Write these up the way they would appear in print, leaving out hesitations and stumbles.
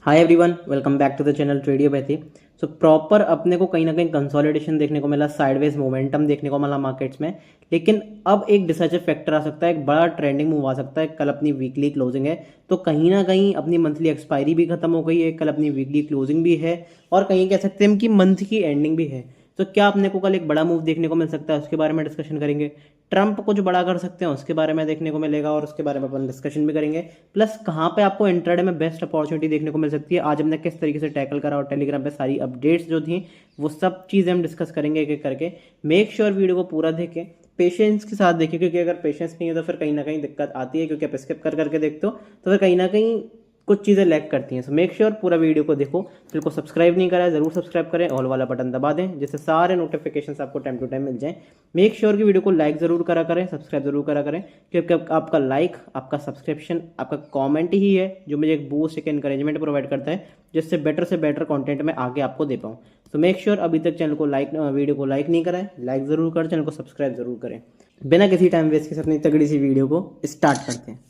Hi everyone, welcome back to the channel Tradiopathy. So proper अपने को कहीं ना कहीं कंसोलिडेशन देखने को मिला, साइडवेज मोमेंटम देखने को मिला मार्केट्स में। लेकिन अब एक डिसाइसिव फैक्टर आ सकता है, एक बड़ा ट्रेंडिंग मूव आ सकता है। कल अपनी वीकली क्लोजिंग है, तो कहीं ना कहीं अपनी मंथली एक्सपायरी भी खत्म हो गई है, कल अपनी वीकली क्लोजिंग भी है और कहीं कह सकते हैं कि मंथ की एंडिंग भी है। तो क्या अपने को कल एक बड़ा मूव देखने को मिल सकता है, उसके बारे में डिस्कशन करेंगे। ट्रंप कुछ बड़ा कर सकते हैं, उसके बारे में देखने को मिलेगा और उसके बारे में अपन डिस्कशन भी करेंगे। प्लस कहाँ पे आपको इंट्राडे में बेस्ट अपॉर्चुनिटी देखने को मिल सकती है, आज हमने किस तरीके से टैकल करा और टेलीग्राम पे सारी अपडेट्स जो थी वो सब चीज़ें हम डिस्कस करेंगे एक एक करके। मेक श्योर वीडियो को पूरा देखें, पेशेंस के साथ देखिए, क्योंकि अगर पेशेंस नहीं है तो फिर कहीं ना कहीं दिक्कत आती है, क्योंकि आप स्किप कर करके देखते हो तो फिर कहीं ना कहीं कुछ चीज़ें लैग करती हैं। सो मेक श्योर पूरा वीडियो को देखो। चैनल को सब्सक्राइब नहीं करा है ज़रूर सब्सक्राइब करें, ऑल वाला बटन दबा दें जिससे सारे नोटिफिकेशंस आपको टाइम टू टाइम मिल जाएं। मेक श्योर कि वीडियो को लाइक ज़रूर करा करें, सब्सक्राइब ज़रूर करा करें, क्योंकि आपका लाइक, आपका सब्सक्रिप्शन, आपका कॉमेंट ही है जो मुझे एक बूस्ट, एक एनकरेजमेंट प्रोवाइड करता है, जिससे बेटर से बेटर कॉन्टेंट मैं आगे आपको दे पाऊँ। तो मेक श्योर अभी तक चैनल को लाइक, वीडियो को लाइक नहीं करा है, लाइक ज़रूर करें, चैनल को सब्सक्राइब ज़रूर करें। बिना किसी टाइम वेस्ट के साथ अपनी तगड़ी सी वीडियो को स्टार्ट करते हैं।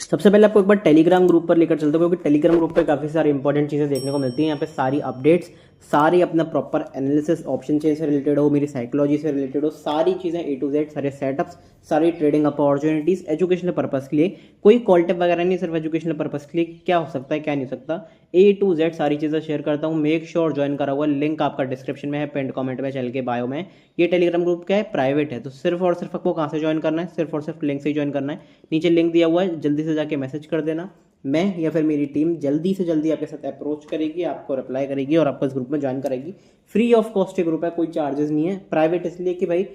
सबसे पहले आपको एक बार टेलीग्राम ग्रुप पर लेकर चलते हो, क्योंकि टेलीग्राम ग्रुप पे काफ़ी सारी इंपॉर्टेंट चीज़ें देखने को मिलती हैं। यहाँ पे सारी अपडेट्स, सारी अपना प्रॉपर एनालिसिस, ऑप्शन चेन से रिलेटेड हो, मेरी साइकोलॉजी से रिलेटेड हो, सारी चीज़ें ए टू जेड, सारे सेटअप्स, सारी ट्रेडिंग अपॉर्चुनिटीज़ एजुकेशनल पर्पज़ के लिए। कोई कॉल टिप वगैरह नहीं, सिर्फ एजुकेशनल पर्पज़ के लिए क्या हो सकता है क्या नहीं हो सकता, ए टू जेड सारी चीज़ें शेयर करता हूँ। मेक श्योर ज्वाइन करा हुआ, लिंक आपका डिस्क्रिप्शन में है, पिन कमेंट में, चैनल के बायो में। ये टेलीग्राम ग्रुप क्या है, प्राइवेट है, तो सिर्फ और सिर्फ आपको कहाँ से ज्वाइन करना है, सिर्फ और सिर्फ लिंक से ज्वाइन करना है। नीचे लिंक दिया हुआ है, जल्दी से जाके मैसेज कर देना, मैं या फिर मेरी टीम जल्दी से जल्दी आपके साथ अप्रोच करेगी, आपको रिप्लाई करेगी और आपको इस ग्रुप में ज्वाइन कराएगी। फ्री ऑफ कॉस्ट ये ग्रुप है, कोई चार्जेस नहीं है। प्राइवेट इसलिए कि भाई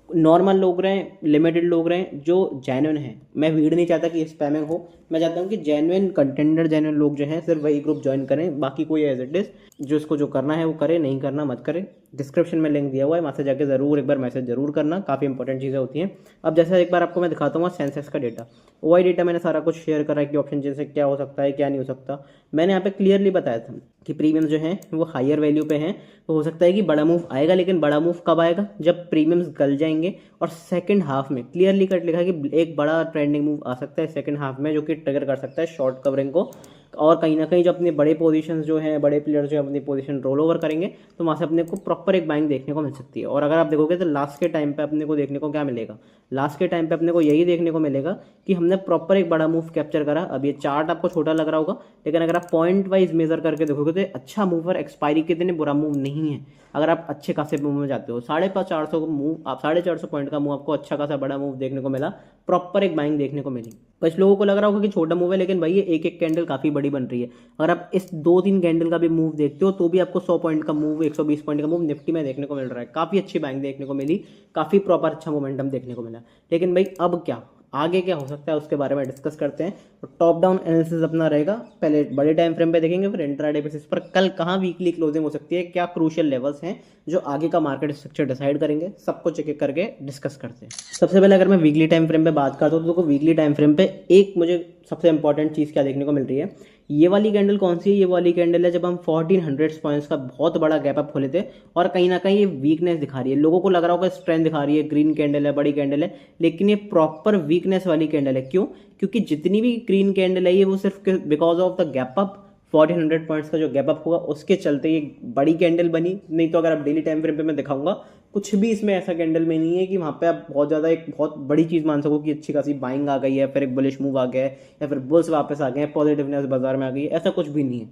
नॉर्मल लोग रहें, लिमिटेड लोग रहें जो जेन्युइन हैं। मैं भीड़ नहीं चाहता कि स्पैमिंग हो, मैं चाहता हूँ कि जेन्युइन कंटेंडर, जेन्युइन लोग जो हैं सिर्फ वही ग्रुप ज्वाइन करें, बाकी कोई एज इट इज़ जो इसको जो करना है वो करे, नहीं करना मत करे। डिस्क्रिप्शन में लिंक दिया हुआ है, वहाँ से जाके ज़रूर एक बार मैसेज जरूर करना, काफ़ी इंपॉर्टेंट चीज़ें होती हैं। अब जैसे एक बार आपको मैं दिखाता हूँ सेंसेक्स का डेटा, ओआई डेटा मैंने सारा कुछ शेयर करा है कि ऑप्शन चेन से क्या हो सकता है क्या नहीं हो सकता। मैंने यहाँ पे क्लियरली बताया था कि प्रीमियम जो हैं वो हायर वैल्यू पे हैं, तो हो सकता है कि बड़ा मूव आएगा, लेकिन बड़ा मूव कब आएगा, जब प्रीमियम्स गल जाएंगे। और सेकंड हाफ में क्लियरली कट लिखा है कि एक बड़ा ट्रेंडिंग मूव आ सकता है सेकंड हाफ में, जो कि ट्रिगर कर सकता है शॉर्ट कवरिंग को। और कहीं ना कहीं जो अपने बड़े पोजीशंस जो हैं, बड़े प्लेयर्स जो अपनी पोजीशन रोल ओवर करेंगे, तो वहाँ से अपने को प्रॉपर एक बाइंग देखने को मिल सकती है। और अगर आप देखोगे तो लास्ट के टाइम पे अपने को देखने को क्या मिलेगा, लास्ट के टाइम पे अपने को यही देखने को मिलेगा कि हमने प्रॉपर एक बड़ा मूव कैप्चर करा। अब ये चार्ट आपको छोटा लग रहा होगा, लेकिन अगर आप पॉइंट वाइज मेजर करके देखोगे तो अच्छा मूव और एक्सपायरी के दिन बुरा मूव नहीं है। अगर आप अच्छे खासे मूव में जाते हो, 450 मूव, आप 450 पॉइंट का मूव, आपको अच्छा खासा बड़ा मूव देखने को मिला, प्रॉपर एक बाइंग देखने को मिली। कुछ लोगों को लग रहा होगा कि छोटा मूव है, लेकिन भाई ये एक एक कैंडल काफ़ी बड़ी बन रही है। अगर आप इस 2-3 कैंडल का भी मूव देखते हो तो भी आपको 100 पॉइंट का मूव, 120 पॉइंट का मूव निफ्टी में देखने को मिल रहा है। काफ़ी अच्छी बाइंग देखने को मिली, काफ़ी प्रॉपर अच्छा मोमेंटम देखने को मिला। लेकिन भाई अब क्या, आगे क्या हो सकता है उसके बारे में डिस्कस करते हैं। तो टॉप डाउन एनालिसिस अपना रहेगा, पहले बड़े टाइम फ्रेम पे देखेंगे, फिर इंट्राडे बेसिस पर कल कहाँ वीकली क्लोजिंग हो सकती है, क्या क्रूशियल लेवल्स हैं जो आगे का मार्केट स्ट्रक्चर डिसाइड करेंगे, सबको चेक एक करके डिस्कस करते हैं। सबसे पहले अगर मैं वीकली टाइम फ्रेम पे बात करता हूँ तो वीकली टाइम फ्रेम पे एक मुझे सबसे इंपॉर्टेंट चीज़ क्या देखने को मिल रही है, ये वाली कैंडल कौन सी है, ये वाली कैंडल है जब हम 1400 पॉइंट्स का बहुत बड़ा गैप अप खोले थे और कहीं ना कहीं ये वीकनेस दिखा रही है। लोगों को लग रहा होगा स्ट्रेंथ दिखा रही है, ग्रीन कैंडल है, बड़ी कैंडल है, लेकिन ये प्रॉपर वीकनेस वाली कैंडल है। क्यों? क्योंकि जितनी भी ग्रीन कैंडल है ये वो सिर्फ because of the gap up, 1400 points का जो गैप अप होगा उसके चलते ये बड़ी कैंडल बनी। नहीं तो अगर आप डेली टाइम फ्रेम पे मैं दिखाऊंगा, कुछ भी इसमें ऐसा कैंडल में नहीं है कि वहाँ पे आप बहुत ज़्यादा एक बहुत बड़ी चीज़ मान सको कि अच्छी खासी बाइंग आ गई है, फिर एक बुलिश मूव आ गया है, या फिर बुल्स वापस आ गए हैं, पॉजिटिवनेस बाजार में आ गई है, ऐसा कुछ भी नहीं है।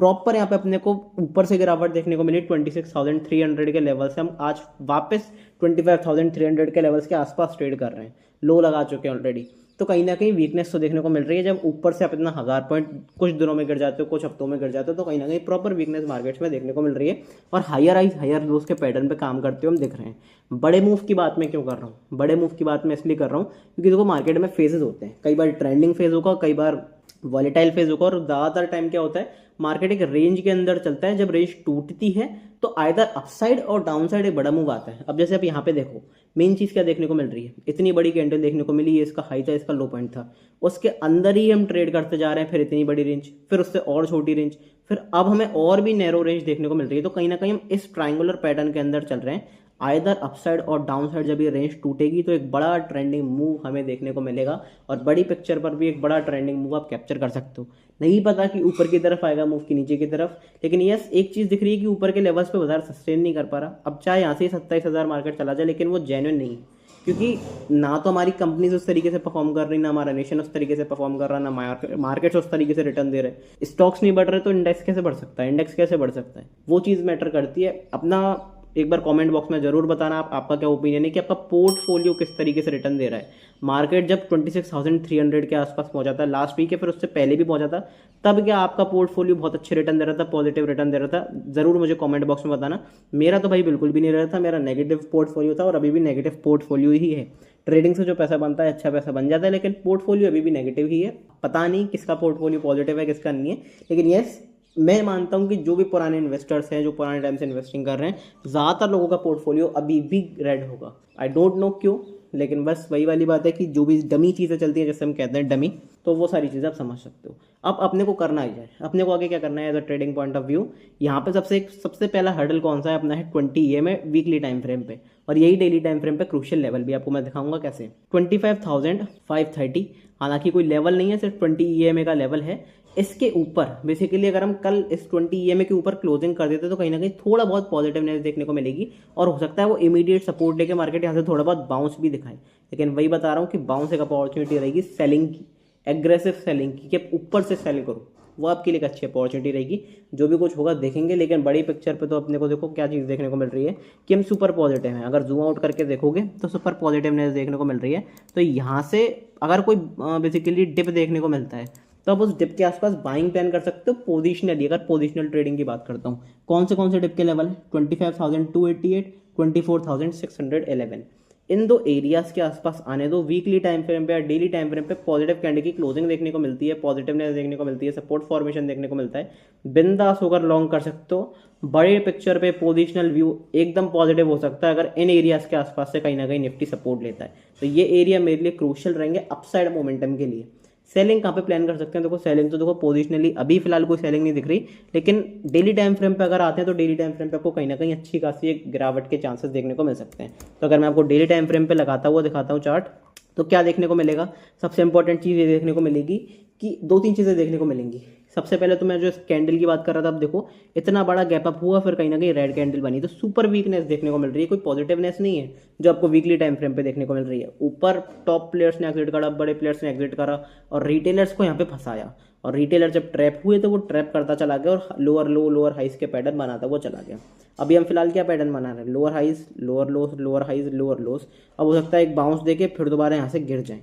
प्रॉपर यहाँ पे अपने को ऊपर से गिरावट देखने को मिली, 26,300 के लेवल से हम आज वापस 25,300 के लेवल्स के आसपास ट्रेड कर रहे हैं, लो लगा चुके हैं ऑलरेडी। तो कहीं ना कहीं वीकनेस तो देखने को मिल रही है। जब ऊपर से आप इतना 1000 पॉइंट कुछ दिनों में गिर जाते हो, कुछ हफ्तों में गिर जाते हो, तो कहीं ना कहीं प्रॉपर वीकनेस मार्केट्स में देखने को मिल रही है और हायर हाइज हायर लोस के पैटर्न पे काम करते हुए हम दिख रहे हैं। बड़े मूव की बात मैं क्यों कर रहा हूँ, बड़े मूव की बात मैं इसलिए कर रहा हूँ क्योंकि देखो मार्केट में फेजेस होते हैं, कई बार ट्रेंडिंग फेज होगा, कई बार वॉलेटाइल फेज होगा, और ज़्यादातर टाइम क्या होता है मार्केट एक रेंज के अंदर चलता है, जब रेंज टूटती है तो आइदर अपसाइड और डाउन साइड एक बड़ा मूव आता है। अब जैसे आप यहाँ पे देखो, मेन चीज़ क्या देखने को मिल रही है, इतनी बड़ी कैंडल देखने को मिली, ये इसका हाई था, इसका लो पॉइंट था, उसके अंदर ही हम ट्रेड करते जा रहे हैं, फिर इतनी बड़ी रेंज, फिर उससे और छोटी रेंज, फिर अब हमें और भी नैरो रेंज देखने को मिल रही है। तो कहीं ना कहीं हम इस ट्राइंगुलर पैटर्न के अंदर चल रहे हैं। आइदर अपसाइड और डाउन साइड जब ये रेंज टूटेगी तो एक बड़ा ट्रेंडिंग मूव हमें देखने को मिलेगा, और बड़ी पिक्चर पर भी एक बड़ा ट्रेंडिंग मूव आप कैप्चर कर सकते हो। नहीं पता कि ऊपर की तरफ आएगा मूव की नीचे की तरफ, लेकिन यस एक चीज़ दिख रही है कि ऊपर के लेवल्स पे बाजार सस्टेन नहीं कर पा रहा। अब चाहे यहाँ से 27,000 मार्केट चला जाए, लेकिन वो जेन्युइन नहीं है, क्योंकि ना तो हमारी कंपनीज उस तरीके से परफॉर्म कर रही, ना हमारा नेशन उस तरीके से परफॉर्म कर रहा, ना मार्केट्स उस तरीके से रिटर्न दे रहे। स्टॉक्स नहीं बढ़ रहे तो इंडेक्स कैसे बढ़ सकता है, इंडेक्स कैसे बढ़ सकता है, वो चीज़ मैटर करती है। अपना एक बार कमेंट बॉक्स में जरूर बताना आपका क्या ओपिनियन है कि आपका पोर्टफोलियो किस तरीके से रिटर्न दे रहा है। मार्केट जब 26,300 के आसपास पहुंचा था लास्ट वीक, या फिर उससे पहले भी पहुंचा था, तब क्या आपका पोर्टफोलियो बहुत अच्छे रिटर्न दे रहा था, पॉजिटिव रिटर्न दे रहा था? जरूर मुझे कमेंट बॉक्स में बताना। मेरा तो भाई बिल्कुल भी नहीं रहा था, मेरा नेगेटिव पोर्टफोलियो था और अभी भी नेगेटिव पोर्टफोलियो ही है। ट्रेडिंग से जो पैसा बनता है अच्छा पैसा बन जाता है, लेकिन पोर्टफोलियो अभी भी नेगेटिव ही है। पता नहीं किसका पोर्टफोलियो पॉजिटिव है किसका नहीं है, लेकिन यस मैं मानता हूं कि जो भी पुराने इन्वेस्टर्स हैं, जो पुराने टाइम से इन्वेस्टिंग कर रहे हैं, ज़्यादातर लोगों का पोर्टफोलियो अभी भी रेड होगा। आई डोंट नो क्यों, लेकिन बस वही वाली बात है कि जो भी डमी चीज़ें चलती हैं, जैसे हम कहते हैं डमी, तो वो सारी चीज़ें आप समझ सकते हो। अब अपने को करना ही है, अपने को आगे क्या करना है as a trading point of view. यहाँ पे सबसे पहला हर्डल कौन सा है अपना, है 20 EMA वीकली टाइम फ्रेम पे, और यही डेली टाइम फ्रेम पे क्रूशियल लेवल भी आपको मैं दिखाऊंगा कैसे। 25,530 हालांकि कोई लेवल नहीं है, सिर्फ 20 EMA का लेवल है। इसके ऊपर बेसिकली अगर हम कल इस 20 EMA के ऊपर क्लोजिंग कर देते तो कहीं ना कहीं थोड़ा बहुत पॉजिटिवनेस देखने को मिलेगी, और हो सकता है वो इमीडिएट सपोर्ट लेके मार्केट यहाँ से थोड़ा बहुत बाउंस भी दिखाए। लेकिन वही बता रहा हूँ कि बाउंस एक अपॉर्चुनिटी रहेगी सेलिंग की, एग्रेसिव सेलिंग की, कि आप ऊपर से सेल करो, वो आपके लिए एक अच्छी अपॉर्चुनिटी रहेगी। जो भी कुछ होगा देखेंगे, लेकिन बड़ी पिक्चर पे तो अपने को देखो क्या चीज़ देखने को मिल रही है कि हम सुपर पॉजिटिव हैं। अगर जूम आउट करके देखोगे तो सुपर पॉजिटिवनेस देखने को मिल रही है। तो यहाँ से अगर कोई बेसिकली डिप देखने को मिलता है तो आप उस डिप के आसपास बाइंग प्लान कर सकते हो पोजिशनली। अगर पोजिशनल ट्रेडिंग की बात करता हूँ, कौन से डिप के लेवल है, 25,288, 24,611, इन दो एरियाज के आसपास आने दो। वीकली टाइम फ्रेम पे या डेली टाइम फ्रेम पे पॉजिटिव कैंडल की क्लोजिंग देखने को मिलती है, पॉजिटिवनेस देखने को मिलती है, सपोर्ट फॉर्मेशन देखने को मिलता है, बिंदास होकर लॉन्ग कर सकते हो। बड़े पिक्चर पे पोजिशनल व्यू एकदम पॉजिटिव हो सकता है अगर इन एरियाज के आसपास से कहीं ना कहीं निफ्टी सपोर्ट लेता है। तो ये एरिया मेरे लिए क्रूशियल रहेंगे अपसाइड मोमेंटम के लिए। सेलिंग कहाँ पे प्लान कर सकते हैं, देखो सेलिंग तो देखो पोजिशनली अभी फिलहाल कोई सेलिंग नहीं दिख रही, लेकिन डेली टाइम फ्रेम पे अगर आते हैं तो डेली टाइम फ्रेम पे आपको कहीं ना कहीं अच्छी खासी एक गिरावट के चांसेस देखने को मिल सकते हैं। तो अगर मैं आपको डेली टाइम फ्रेम पे लगाता हुआ दिखाता हूँ चार्ट, तो क्या देखने को मिलेगा, सबसे इंपॉर्टेंट चीज़ ये देखने को मिलेगी कि 2-3 चीज़ें देखने को मिलेंगी। सबसे पहले तो मैं जो कैंडल की बात कर रहा था, अब देखो इतना बड़ा गैप अप हुआ, फिर कहीं ना कहीं रेड कैंडल बनी, तो सुपर वीकनेस देखने को मिल रही है, कोई पॉजिटिवनेस नहीं है जो आपको वीकली टाइम फ्रेम पे देखने को मिल रही है। ऊपर टॉप प्लेयर्स ने एग्जिट करा, बड़े प्लेयर्स ने एग्जिट करा और रिटेलर्स को यहाँ पे फंसाया, और रिटेलर जब ट्रैप हुए तो वो ट्रैप करता चला गया और लोअर लो लोअर हाइज के पैटर्न बनाता वो चला गया। अभी हम फिलहाल क्या पैटर्न बना रहे हैं, lower highs lower lows, lower highs lower lows. अब हो सकता है एक बाउंस देके फिर दोबारा यहाँ से गिर जाए,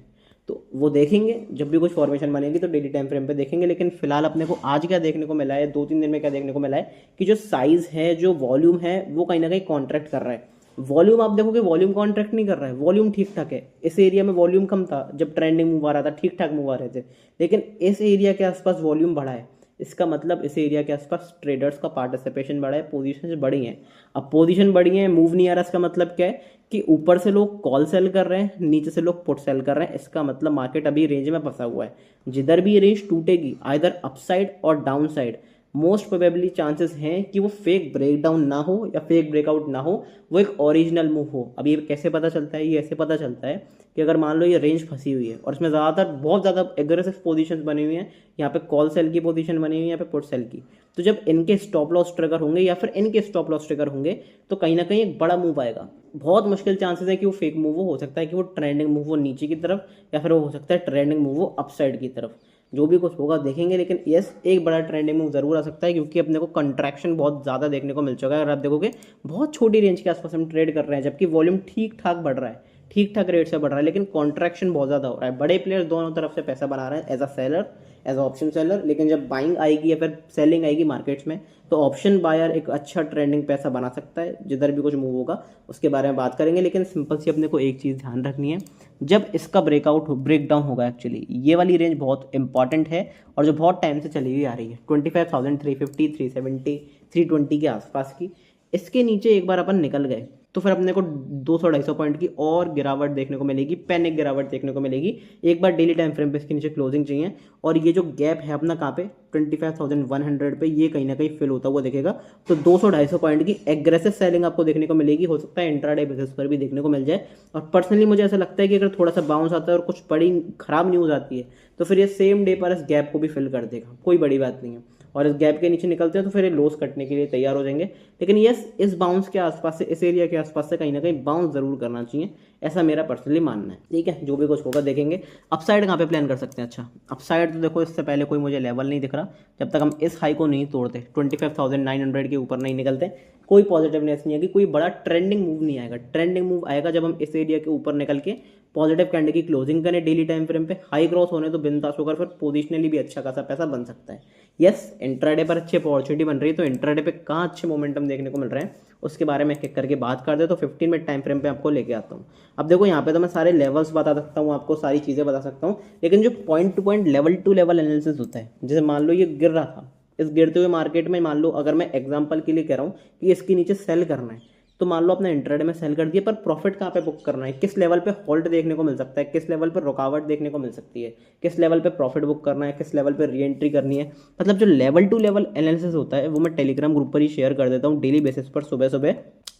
तो वो देखेंगे जब भी कुछ फॉर्मेशन बनेगी तो डेली टाइम फ्रेम पे देखेंगे। लेकिन फिलहाल अपने को आज क्या देखने को मिला है, 2-3 दिन में क्या देखने को मिला है कि जो साइज है, जो वॉल्यूम है, वो कहीं ना कहीं कॉन्ट्रैक्ट कर रहा है। वॉल्यूम आप देखोगे वॉल्यूम कॉन्ट्रैक्ट नहीं कर रहा है, वॉल्यूम ठीक ठाक है। इस एरिया में वॉल्यूम कम था जब ट्रेंडिंग मूव आ रहा था, ठीक ठाक मूव आ रहे थे, लेकिन इस एरिया के आसपास वॉल्यूम बढ़ा है। इसका मतलब इस एरिया के आसपास ट्रेडर्स का पार्टिसिपेशन बढ़ा है, पोजीशन बढ़ी है। अब पोजीशन बढ़ी है, मूव नहीं आ रहा, इसका मतलब क्या है कि ऊपर से लोग कॉल सेल कर रहे हैं, नीचे से लोग पुट सेल कर रहे हैं। इसका मतलब मार्केट अभी रेंज में फंसा हुआ है। जिधर भी ये रेंज टूटेगी आइदर अपसाइड और down side, most probably chances हैं कि वो फेक ब्रेकडाउन ना हो या फेक ब्रेकआउट ना हो, वो एक ओरिजिनल मूव हो। अब ये कैसे पता चलता है, ये ऐसे पता चलता है कि अगर मान लो ये रेंज फंसी हुई है और इसमें ज़्यादातर बहुत ज़्यादा एग्रेसिव पोजीशंस बनी हुई हैं, यहाँ पे कॉल सेल की पोजीशन बनी हुई है, यहाँ पे पुट सेल की, तो जब इनके स्टॉप लॉस ट्रिगर होंगे या फिर इनके स्टॉप लॉस ट्रिगर होंगे तो कहीं ना कहीं एक बड़ा मूव आएगा। बहुत मुश्किल चांसेस है कि वो फेक मूव हो सकता है कि वो ट्रेंडिंग मूव हो नीचे की तरफ, या फिर वो हो सकता है ट्रेंडिंग मूव हो अपसाइड की तरफ। जो भी कुछ होगा देखेंगे, लेकिन यस एक बड़ा ट्रेंडिंग मूव जरूर आ सकता है, क्योंकि अपने को कंट्रैक्शन बहुत ज़्यादा देखने को मिल चुका है। अगर आप देखोगे बहुत छोटी रेंज के आसपास हम ट्रेड कर रहे हैं, जबकि वॉल्यूम ठीक ठाक बढ़ रहा है, ठीक ठाक रेट से बढ़ रहा है, लेकिन कॉन्ट्रैक्शन बहुत ज़्यादा हो रहा है। बड़े प्लेयर्स दोनों तरफ से पैसा बना रहे हैं, as a seller as option seller, लेकिन जब बाइंग आएगी या फिर सेलिंग आएगी मार्केट्स में तो ऑप्शन बायर एक अच्छा ट्रेंडिंग पैसा बना सकता है। जिधर भी कुछ मूव होगा उसके बारे में बात करेंगे, लेकिन सिंपल सी अपने को एक चीज़ ध्यान रखनी है, जब इसका ब्रेक डाउन होगा, एक्चुअली ये वाली रेंज बहुत इंपॉर्टेंट है और जो बहुत टाइम से चली हुई आ रही है 25,350, 370, 320 के आसपास की, इसके नीचे एक बार अपन निकल गए तो फिर अपने को 200-250 पॉइंट की और गिरावट देखने को मिलेगी, पैनिक गिरावट देखने को मिलेगी। एक बार डेली टाइम फ्रेम पे इसके नीचे क्लोजिंग चाहिए और ये जो गैप है अपना कहाँ पे 25,100 पे, ये कहीं ना कहीं फिल होता हुआ दिखेगा। तो 200-250 पॉइंट की एग्रेसिव सेलिंग आपको देखने को मिलेगी, हो सकता है इंट्राडे बेसिस पर भी देखने को मिल जाए। और पर्सनली मुझे ऐसा लगता है कि अगर थोड़ा सा बाउंस आता है और कुछ बड़ी खराब न्यूज़ आती है तो फिर ये सेम डे पर इस गैप को भी फिल कर देगा, कोई बड़ी बात नहीं है। और इस गैप के नीचे निकलते हैं तो फिर ये लॉस कटने के लिए तैयार हो जाएंगे। लेकिन यस, इस बाउंस के आसपास से, इस एरिया के आसपास से कहीं ना कहीं बाउंस जरूर करना चाहिए, ऐसा मेरा पर्सनली मानना है। ठीक है, जो भी कुछ होगा देखेंगे। अपसाइड कहाँ पे प्लान कर सकते हैं? अच्छा, अपसाइड तो देखो इससे पहले कोई मुझे लेवल नहीं दिख रहा, जब तक हम इस हाई को नहीं तोड़ते, 25,900 के ऊपर नहीं निकलते, कोई पॉजिटिवनेस नहीं है कि कोई बड़ा ट्रेंडिंग मूव नहीं आएगा। ट्रेंडिंग मूव आएगा जब हम इस एरिया के ऊपर निकल के पॉजिटिव कैंडल की क्लोजिंग करें डेली टाइम फ्रेम पे, हाई क्रॉस होने तो बिंदास होकर फिर पोजिशनली भी अच्छा खासा पैसा बन सकता है। यस, इंट्राडे पर अच्छी अपॉर्चुनिटी बन रही है, तो इंट्राडे पे कहाँ अच्छे मोमेंटम देखने को मिल रहे हैं उसके बारे में एक एक करके बात कर दे। तो 15 मिनट टाइम फ्रेम पे आपको लेके आता हूँ। अब देखो यहाँ पे तो मैं सारे लेवल्स बता सकता हूँ, आपको सारी चीज़ें बता सकता हूँ, लेकिन जो point to point, level to level analysis होता है, जैसे मान लो ये गिर रहा था, इस गिरते हुए मार्केट में मान लो, अगर मैं एग्जांपल के लिए कह रहा हूँ कि इसके नीचे सेल करना है, तो मान लो अपने इंट्राडे में सेल कर दिया, पर प्रॉफिट कहाँ पे बुक करना है, किस लेवल पे होल्ड देखने को मिल सकता है, किस लेवल पर रुकावट देखने को मिल सकती है, किस लेवल पे प्रॉफिट बुक करना है, किस लेवल पे री एंट्री करनी है। मतलब जो लेवल टू लेवल एनालिसिस होता है वो मैं टेलीग्राम ग्रुप पर ही शेयर कर देता हूँ डेली बेसिस पर, सुबह सुबह,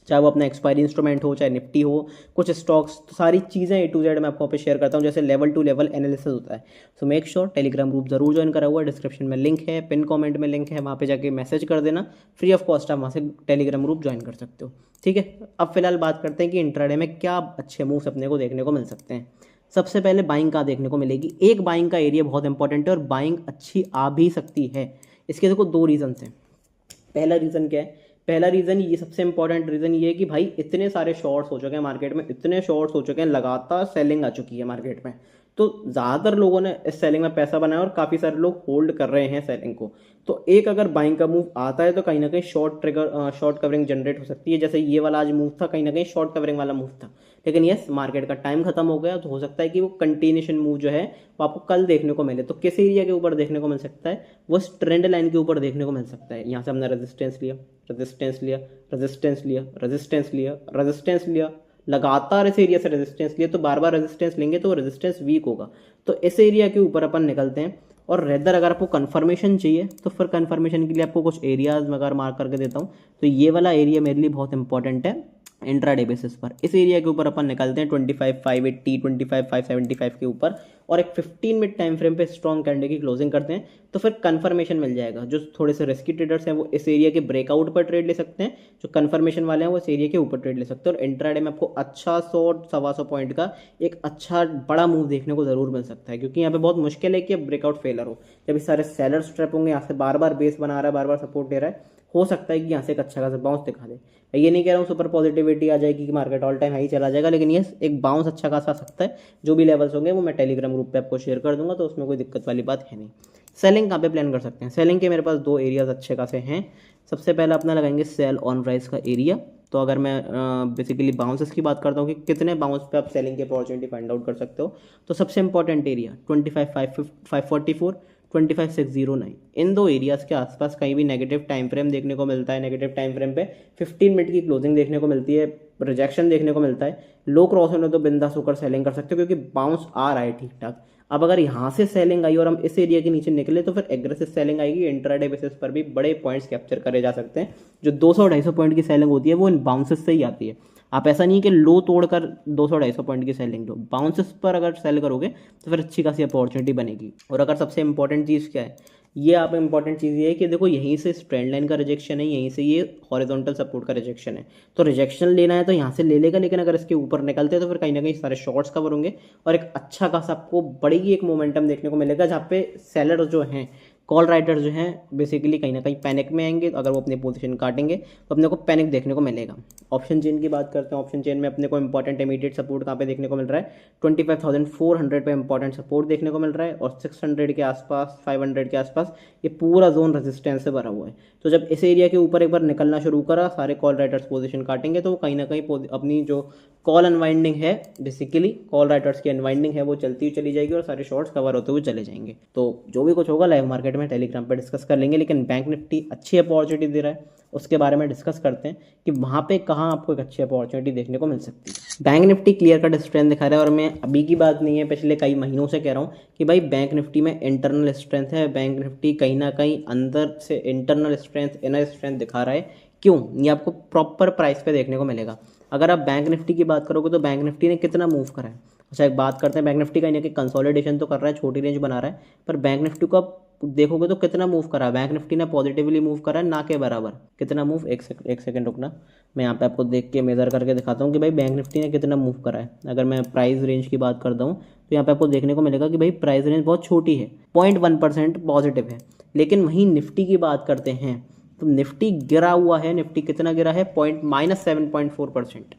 चाहे वो अपना एक्सपायरी इंस्ट्रूमेंट हो, चाहे निफ्टी हो, कुछ स्टॉक्स, तो सारी चीज़ें A to Z मैं आपको पे शेयर करता हूँ, जैसे लेवल टू लेवल एनालिसिस होता है। So make sure Telegram group जरूर ज्वाइन करा हुआ है, डिस्क्रिप्शन में लिंक है, पिन कमेंट में लिंक है, वहाँ पे जाके मैसेज कर देना, फ्री ऑफ कॉस्ट आप वहाँ से टेलीग्राम ग्रुप ज्वाइन कर सकते हो। ठीक है, अब फिलहाल बात करते हैं कि इंट्राडे में क्या अच्छे मूव्स अपने को देखने को मिल सकते हैं। सबसे पहले बाइंग कहाँ देखने को मिलेगी? एक बाइंग का एरिया बहुत इंपॉर्टेंट है और बाइंग अच्छी आ भी सकती है। इसके देखो दो रीजन हैं। पहला रीज़न क्या है? पहला रीज़न, ये सबसे इंपॉर्टेंट रीज़न ये है कि भाई इतने सारे शॉर्ट्स हो चुके हैं मार्केट में, इतने शॉर्ट्स हो चुके हैं, लगातार सेलिंग आ चुकी है मार्केट में, तो ज़्यादातर लोगों ने इस सेलिंग में पैसा बनाया और काफ़ी सारे लोग होल्ड कर रहे हैं सेलिंग को। तो एक अगर बाइंग का मूव आता है तो कहीं ना कहीं शॉर्ट कवरिंग जनरेट हो सकती है। जैसे ये वाला आज मूव था, कहीं ना कहीं शॉर्ट कवरिंग वाला मूव था, लेकिन यस, मार्केट का टाइम खत्म हो गया, तो हो सकता है कि वो कंटिन्यूशन मूव जो है वो आपको कल देखने को मिले। तो किस एरिया के ऊपर देखने को मिल सकता है? वो ट्रेंड लाइन के ऊपर देखने को मिल सकता है। यहाँ से हमने रेजिस्टेंस लिया, रेजिस्टेंस लिया, रेजिस्टेंस लिया, रेजिस्टेंस लिया, रेजिस्टेंस लिया, लगातार इस एरिया से रेजिस्टेंस लिए, तो बार बार रेजिस्टेंस लेंगे तो रेजिस्टेंस वीक होगा। तो इस एरिया के ऊपर अपन निकलते हैं। और रेदर अगर आपको कंफर्मेशन चाहिए तो फिर कंफर्मेशन के लिए आपको कुछ एरियाज में अगर मार्क करके देता हूँ, तो ये वाला एरिया मेरे लिए बहुत इंपॉर्टेंट है इंट्राडे बेसिस पर। इस एरिया के ऊपर अपन निकलते हैं 25,580, 25,575 के ऊपर, और एक 15 मिनट टाइम फ्रेम पे स्ट्रॉन्ग कैंडल की क्लोजिंग करते हैं, तो फिर कंफर्मेशन मिल जाएगा। जो थोड़े से रिस्की ट्रेडर्स हैं वो इस एरिया के ब्रेकआउट पर ट्रेड ले सकते हैं, जो कंफर्मेशन वाले हैं वो इस एरिया के ऊपर ट्रेड ले सकते हैं। और इंट्राडे में आपको अच्छा 100-125 पॉइंट का एक अच्छा बड़ा मूव देखने को जरूर मिल सकता है, क्योंकि यहाँ पे बहुत मुश्किल है कि ब्रेकआउट फेलर हो। जब इस सारे सेलर्स ट्रैप होंगे, यहाँ से बार बार बेस बना रहा है, बार बार सपोर्ट दे रहा है, हो सकता है कि यहाँ से एक अच्छा खासा बाउंस दिखा दे। ये नहीं कह रहा हूँ सुपर पॉजिटिविटी आ जाएगी कि मार्केट ऑल टाइम हाई चला जाएगा, लेकिन ये एक बाउंस अच्छा खासा आ सकता है। जो भी लेवल्स होंगे वो मैं टेलीग्राम ग्रुप पे आपको शेयर कर दूंगा, तो उसमें कोई दिक्कत वाली बात है नहीं। सेलिंग कहाँ पे प्लान कर सकते हैं? सेलिंग के मेरे पास दो एरियाज अच्छे खासे हैं। सबसे पहले अपना लगाएंगे सेल ऑन राइज का एरिया। तो अगर मैं बेसिकली बाउंसेस की बात करता हूँ कि कितने बाउंस पे आप सेलिंग की अपॉर्चुनिटी फाइंड आउट कर सकते हो, तो सबसे इंपॉर्टेंट एरिया 25,544, 25,609, इन दो एरियाज के आसपास कहीं भी नेगेटिव टाइम फ्रेम देखने को मिलता है, नेगेटिव टाइम फ्रेम पे 15 मिनट की क्लोजिंग देखने को मिलती है, रिजेक्शन देखने को मिलता है, लो क्रॉस होने तो बिंदास होकर सेलिंग कर सकते हो, क्योंकि बाउंस आ रहा है ठीक ठाक। अब अगर यहाँ से सेलिंग आई और हम इस एरिया के नीचे निकले तो फिर एग्रेसिव सेलिंग आएगी। इंट्राडे बेसिस पर भी बड़े पॉइंट्स कैप्चर करे जा सकते हैं। जो 200-250 पॉइंट की सेलिंग होती है वो इन बाउंसेस से ही आती है। आप ऐसा नहीं कि लो तोड़कर 200-250 पॉइंट की सेलिंग लो, बाउंसेस पर अगर सेल करोगे तो फिर अच्छी खासी अपॉर्चुनिटी बनेगी। और अगर सबसे इंपॉर्टेंट चीज़ क्या है, ये आप इंपॉर्टेंट चीज़ ये है कि देखो यहीं से ट्रेंड लाइन का रिजेक्शन है, यहीं से ये हॉरिजॉन्टल सपोर्ट का रिजेक्शन है, तो रिजेक्शन लेना है तो यहाँ से ले लेगा, लेकिन अगर इसके ऊपर निकलते हैं तो फिर कहीं ना कहीं सारे शॉर्ट्स कवर होंगे और एक अच्छा खासा आपको बड़ी एक मोमेंटम देखने को मिलेगा, जहाँ पे सेलर जो हैं कॉल राइटर्स जो हैं बेसिकली कहीं ना कहीं पैनिक में आएंगे, तो अगर वो अपनी पोजीशन काटेंगे तो अपने को पैनिक देखने को मिलेगा। ऑप्शन चेन की बात करते हैं, ऑप्शन चेन में अपने को इंपॉर्टेंट इमीडिएट सपोर्ट कहाँ पे देखने को मिल रहा है, 25,400 पे इंपॉर्टेंट सपोर्ट देखने को मिल रहा है, और 600 के आसपास, 500 के आसपास ये पूरा जोन रेजिस्टेंस से भरा हुआ है। तो जब इस एरिया के ऊपर एक बार निकलना शुरू करा, सारे कॉल राइटर्स पोजीशन काटेंगे, तो कहीं ना कहीं अपनी जो कॉल अनवाइंडिंग है, बेसिकली कॉल राइटर्स की अनवाइंडिंग है, वो चलती हुई चली जाएगी और सारे शॉर्ट्स कवर होते हुए चले जाएंगे। तो जो भी कुछ होगा लाइव मार्केट में टेलीग्राम पर डिस्कस कर लेंगे, लेकिन बैंक निफ्टी अच्छी अपॉर्चुनिटी दे रहा है, उसके बारे में डिस्कस करते हैं कि वहाँ पे कहाँ आपको एक अच्छी अपॉर्चुनिटी देखने को मिल सकती है। Bank Nifty clear cut strength दिखा रहा है, और मैं अभी की बात नहीं है, पिछले कई महीनों से कह रहा हूँ कि भाई बैंक निफ्टी में इंटरनल स्ट्रेंथ है, बैंक निफ्टी कहीं ना कहीं अंदर से इंटरनल स्ट्रेंथ, इनर स्ट्रेंथ दिखा रहा है। क्यों? ये आपको प्रॉपर प्राइस पे देखने को मिलेगा। अगर आप बैंक निफ्टी की बात करोगे तो बैंक निफ्टी ने कितना मूव करा है। अच्छा, एक बात करते हैं, बैंक निफ्टी कहीं ना कहीं कंसोलिडेशन तो कर रहा है, छोटी रेंज बना रहा है, पर बैंक निफ्टी को आप देखोगे तो कितना मूव करा है। बैंक निफ्टी ने पॉजिटिवली मूव करा है, ना के बराबर। कितना मूव, एक सेकंड रुकना, मैं यहाँ पे आपको देख के मेजर करके दिखाता हूँ कि भाई बैंक निफ्टी ने कितना मूव करा है। अगर मैं प्राइस रेंज की बात करता हूँ तो यहाँ पे आपको देखने को मिलेगा कि भाई प्राइस रेंज बहुत छोटी है, 0.1% पॉजिटिव है। लेकिन वहीं निफ्टी की बात करते हैं तो निफ्टी गिरा हुआ है। निफ्टी कितना गिरा है, -7.4%।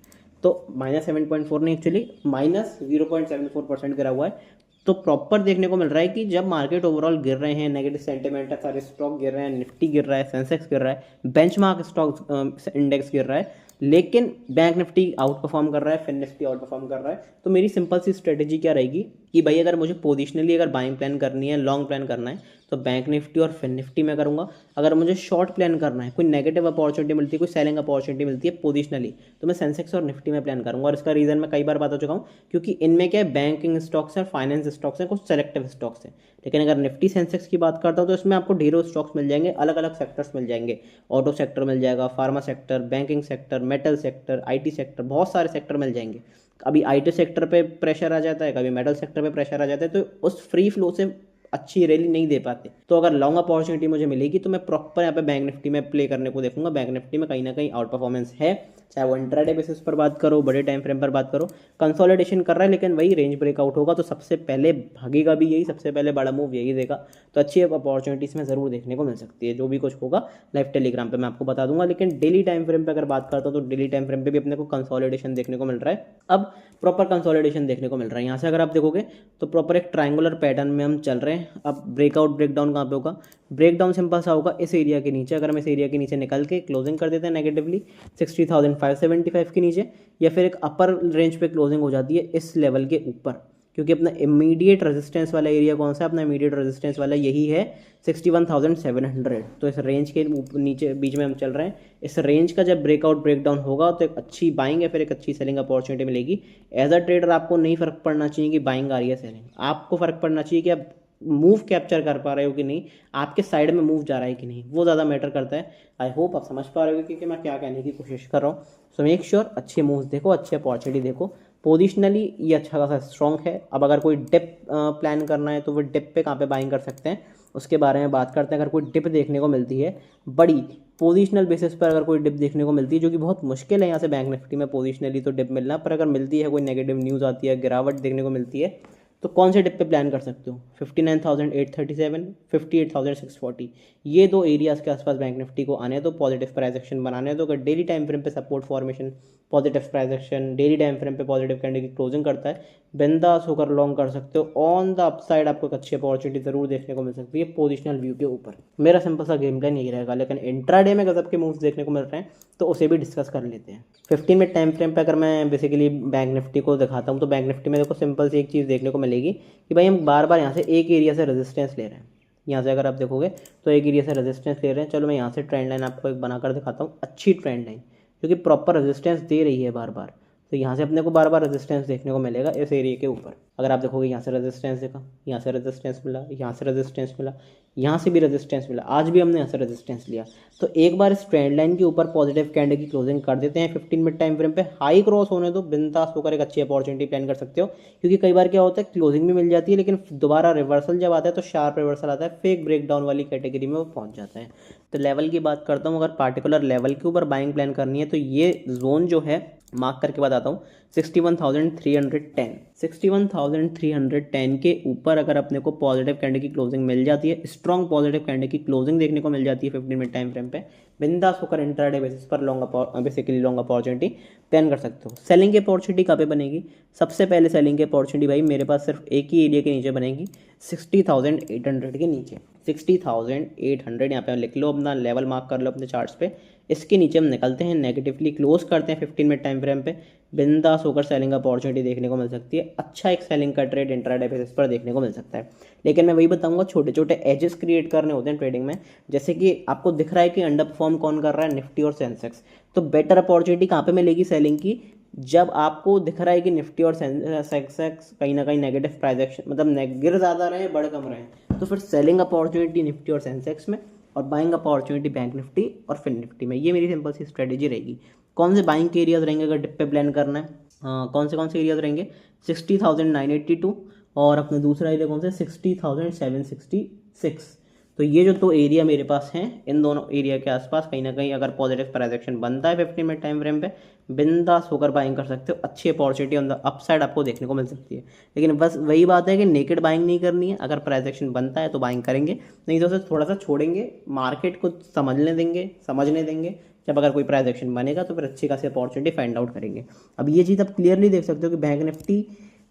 तो -7.4 नहीं, एक्चुअली -0.74% गिरा हुआ है। तो प्रॉपर देखने को मिल रहा है कि जब मार्केट ओवरऑल गिर रहे हैं, नेगेटिव सेंटिमेंट है, सारे स्टॉक गिर रहे हैं, निफ्टी गिर रहा है, सेंसेक्स गिर रहा है, बेंचमार्क स्टॉक इंडेक्स गिर रहा है, लेकिन बैंक निफ्टी आउट परफॉर्म कर रहा है, फिन निफ्टी आउट परफॉर्म कर रहा है। तो मेरी सिंपल सी स्ट्रेटेजी क्या रहेगी कि भाई अगर मुझे पोजिशनली अगर बाइंग प्लान करनी है, लॉन्ग प्लान करना है, तो बैंक निफ्टी और फिन निफ्टी में करूंगा। अगर मुझे शॉर्ट प्लान करना है, कोई नेगेटिव अपॉर्चुनिटी मिलती है, कोई सेलिंग अपॉर्चुनिटी मिलती है पोजिशनली, तो मैं सेंसेक्स और निफ्टी में प्लान करूंगा। और इसका रीजन मैं कई बार बता चुका हूँ, क्योंकि इनमें क्या है, बैंकिंग स्टॉक्स है, फाइनेंस स्टॉक्स हैं, कुछ सेलेक्टिव स्टॉक्स हैं। लेकिन अगर निफ्टी सेंसेक्स की बात करता हूँ तो इसमें आपको ढेरों स्टॉक्स मिल जाएंगे, अलग अलग सेक्टर्स मिल जाएंगे। ऑटो सेक्टर मिल जाएगा, pharma sector, banking sector, metal sector, IT sector, बहुत सारे सेक्टर मिल जाएंगे। कभी आईटी सेक्टर पे प्रेशर आ जाता है, कभी मेटल सेक्टर पे प्रेशर आ जाता है, तो उस फ्री फ्लो से अच्छी रैली नहीं दे पाते। तो अगर लॉन्ग अपॉर्चुनिटी मुझे मिलेगी तो मैं प्रॉपर यहाँ पे बैंक निफ्टी में प्ले करने को देखूंगा। बैंक निफ्टी में कहीं ना कहीं आउट परफॉर्मेंस है, चाहे वो इंट्राडे बेसिस पर बात करो, बड़े टाइम फ्रेम पर बात करो। कंसोलिडेशन कर रहा है, लेकिन वही रेंज ब्रेकआउट होगा तो सबसे पहले भागेगा भी यही, सबसे पहले बड़ा मूव यही देगा। तो अच्छी अपॉर्चुनिटीज में जरूर देखने को मिल सकती है। जो भी कुछ होगा लाइव टेलीग्राम पे मैं आपको बता दूंगा। लेकिन डेली टाइम फ्रेम पे अगर बात करता हूँ तो डेली टाइम फ्रेम पे भी अपने को कंसोलिडेशन देखने को मिल रहा है। अब प्रॉपर कंसोलिडेशन देखने को मिल रहा है। यहाँ से अगर आप देखोगे तो प्रॉपर एक ट्रायंगुलर पैटर्न में हम चल रहे हैं। अब ब्रेकआउट ब्रेकडाउन कहाँ पे होगा, ब्रेकडाउन सिंपल सा होगा इस एरिया के नीचे। अगर हम इस एरिया के नीचे निकल के क्लोजिंग कर देते हैं नेगेटिवली 60,575 के नीचे, या फिर एक अपर रेंज पे क्लोजिंग हो जाती है इस लेवल के ऊपर, क्योंकि अपना इमीडिएट रेजिस्टेंस वाला एरिया कौन सा है, अपना इमीडिएट रेजिस्टेंस वाला यही है 61,700। तो इस रेंज के नीचे बीच में हम चल रहे हैं। इस रेंज का जब ब्रेकआउट ब्रेकडाउन होगा तो एक अच्छी बाइंग या फिर एक अच्छी सेलिंग अपॉर्चुनिटी मिलेगी। एज अ ट्रेडर आपको नहीं फर्क पड़ना चाहिए कि बाइंग आ रही है सेलिंग, आपको फर्क पड़ना चाहिए कि आप मूव कैप्चर कर पा रहे हो कि नहीं, आपके साइड में मूव जा रहा है कि नहीं, वो ज़्यादा मैटर करता है। आई होप आप समझ पा रहे हो कि मैं क्या कहने की कोशिश कर रहा हूँ। सो मेक श्योर अच्छे मूव्स देखो, अच्छी अपॉर्चुनिटी देखो। पोजिशनली ये अच्छा खासा स्ट्रॉन्ग है। अब अगर कोई डिप प्लान करना है तो वो डिप पे कहाँ पे बाइंग कर सकते हैं उसके बारे में बात करते हैं। अगर कोई डिप देखने को मिलती है बड़ी पोजिशनल बेसिस पर, अगर कोई डिप देखने को मिलती है, जो कि बहुत मुश्किल है यहाँ से बैंक निफ्टी में पोजिशनली तो डिप मिलना, पर अगर मिलती है, कोई नेगेटिव न्यूज़ आती है, गिरावट देखने को मिलती है, तो कौन से डिप पे प्लान कर सकते हो, 59,837, 58,640, ये दो एरियाज़ के आसपास बैंक निफ्टी को आने हैं। तो पॉजिटिव प्राइस एक्शन बनाने हैं। तो अगर डेली टाइम फ्रेम पे support formation, positive price action, daily time frame पे पॉजिटिव कैंडल की क्लोजिंग करता है, बिंदास होकर लॉन्ग कर सकते हो। ऑन द अपसाइड आपको एक अच्छी अपॉर्चुनिटी जरूर देखने को मिल सकती है पोजिशनल व्यू के ऊपर। मेरा सिंपल सा गेम प्लान यही रहेगा। लेकिन इंट्राडे में गजब के मूव्स देखने को मिल रहे हैं तो उसे भी डिस्कस कर लेते हैं। 15 मिनट टाइम फ्रेम पे अगर मैं बेसिकली बैंक निफ्टी को दिखाता हूँ तो बैंक निफ्टी में देखो सिंपल सी एक चीज़ देखने को मिलेगी कि भाई हम बार बार यहाँ से एक एरिया से रेजिस्टेंस ले रहे हैं। यहाँ से अगर आप देखोगे तो एक एरिया से रेजिस्टेंस ले रहे हैं। चलो मैं यहाँ से ट्रेंड लाइन आपको एक बनाकर दिखाता हूँ, अच्छी ट्रेंड लाइन जो कि प्रॉपर रेजिस्टेंस दे रही है बार बार। तो यहाँ से अपने को बार बार रेजिस्टेंस देखने को मिलेगा इस एरिया के ऊपर। अगर आप देखोगे यहाँ से रेजिस्टेंस देखा, यहाँ से रेजिस्टेंस मिला, यहाँ से रेजिस्टेंस मिला, यहाँ से भी रेजिस्टेंस मिला, आज भी हमने यहाँ से रेजिस्टेंस लिया। तो एक बार इस ट्रेंड लाइन के ऊपर पॉजिटिव कैंडल की क्लोजिंग कर देते हैं 15 मिनट टाइम फ्रेम पे, हाई क्रॉस होने दो, बिंदास होकर एक अच्छी अपॉर्चुनिटी प्लान कर सकते हो। क्योंकि कई बार क्या होता है क्लोजिंग भी मिल जाती है, लेकिन दोबारा रिवर्सल जब आता है तो शार्प रिवर्सल आता है, फेक ब्रेकडाउन वाली कैटेगरी में वो पहुंच जाता है। तो लेवल की बात करता हूँ, अगर पार्टिकुलर लेवल के ऊपर बाइंग प्लान करनी है तो ये जोन जो है मार्क करके बताता हूँ 61,310 61,310 के ऊपर अगर अपने को पॉजिटिव कैंडल की क्लोजिंग मिल जाती है, स्ट्रॉन्ग पॉजिटिव कैंडल की क्लोजिंग देखने को मिल जाती है 15 मिनट टाइम फ्रेम पे, बिंदास होकर इंट्राडे बेसिस पर बेसिकली लॉन्ग अपॉर्चुनिटी प्लान कर सकते हो। सेलिंग की अपॉर्चुनिटी कहाँ पे बनेगी? सबसे पहले सेलिंग की अपॉर्चुनिटी भाई मेरे पास सिर्फ एक ही एरिया के नीचे बनेगी, 60,800 के नीचे। 60,800 यहाँ पे लिख लो, अपना लेवल मार्क कर लो अपने चार्ट्स पे। इसके नीचे हम निकलते हैं, नेगेटिवली क्लोज करते हैं 15 मिनट टाइम फ्रेम पे, बिंदास होकर सेलिंग अपॉर्चुनिटी देखने को मिल सकती है। अच्छा एक सेलिंग का ट्रेड इंट्राडे बेसिस पर देखने को मिल सकता है। लेकिन मैं वही बताऊंगा, छोटे छोटे एजेस क्रिएट करने होते हैं ट्रेडिंग में। जैसे कि आपको दिख रहा है कि अंडर परफॉर्म कौन कर रहा है, निफ्टी और सेंसेक्स, तो बेटर अपॉर्चुनिटी कहाँ पे मिलेगी सेलिंग की? जब आपको दिख रहा है कि निफ्टी और सेंसेक्स कहीं ना कहीं नेगेटिव प्राइस एक्शन, मतलब गिर ज़्यादा रहे बढ़ कम रहे, तो फिर सेलिंग अपॉर्चुनिटी निफ्टी और सेंसेक्स में, और बाइंग अपॉर्चुनिटी बैंक निफ्टी और फिन निफ्टी में। ये मेरी सिंपल सी स्ट्रेटेजी रहेगी। कौन से बाइंग के एरियाज रहेंगे अगर डिप पे प्लान करना है? कौन से एरियाज रहेंगे? 60,982 और अपने दूसरा एरिया कौन सा? 60,766। तो ये जो दो एरिया मेरे पास हैं, इन दोनों एरिया के आसपास कहीं ना कहीं अगर पॉजिटिव प्राइस एक्शन बनता है 15 मिनट टाइम फ्रेम पे, बिंदास होकर बाइंग कर सकते हो। अच्छी अपॉर्चुनिटी ऑन द अपसाइड आपको देखने को मिल सकती है। लेकिन बस वही बात है कि नेकेड बाइंग नहीं करनी है। अगर प्राइस एक्शन बनता है तो बाइंग करेंगे, नहीं तो उसे थोड़ा सा छोड़ेंगे, मार्केट को समझने देंगे। जब अगर कोई प्राइस एक्शन बनेगा तो फिर अच्छी खासी अपॉर्चुनिटी फाइंड आउट करेंगे। अब ये चीज़ आप क्लियरली देख सकते हो कि बैंक निफ्टी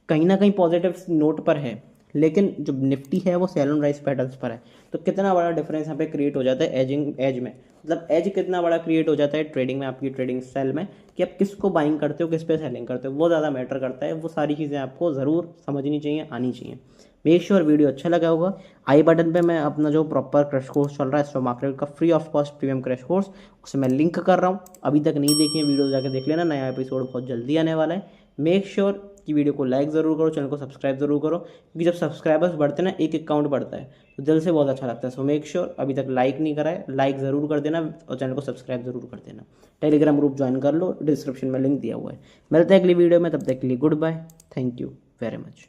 कहीं ना कहीं पॉजिटिव नोट पर है, लेकिन जो निफ्टी है वो सेल ऑन राइज पैटर्न्स पर है। तो कितना बड़ा डिफरेंस यहाँ पे क्रिएट हो जाता है एज में, मतलब एज कितना बड़ा क्रिएट हो जाता है ट्रेडिंग में, आपकी ट्रेडिंग स्टाइल में, कि आप किसको बाइंग करते हो, किस पे सेलिंग करते हो, वो ज़्यादा मैटर करता है। वो सारी चीज़ें आपको ज़रूर समझनी चाहिए, आनी चाहिए। मेक श्योर वीडियो अच्छा लगा होगा। आई बटन पे मैं अपना जो प्रॉपर क्रैश कोर्स चल रहा है स्टॉक मार्केट का, free of cost premium crash course, उसे मैं लिंक कर रहा हूँ। अभी तक नहीं देखी है वीडियो, जाके देख लेना, नया एपिसोड बहुत जल्दी आने वाला है। मेक श्योर कि वीडियो को लाइक ज़रूर करो, चैनल को सब्सक्राइब जरूर करो, क्योंकि जब सब्सक्राइबर्स बढ़ते हैं ना, एक अकाउंट बढ़ता है, तो दिल से बहुत अच्छा लगता है। सो मेक श्योर अभी तक लाइक नहीं करा है, लाइक ज़रूर कर देना और चैनल को सब्सक्राइब जरूर कर देना। टेलीग्राम ग्रुप ज्वाइन कर लो, डिस्क्रिप्शन में लिंक दिया हुआ है। मिलते हैं अगली वीडियो में, तब तक के लिए goodbye, thank you very much.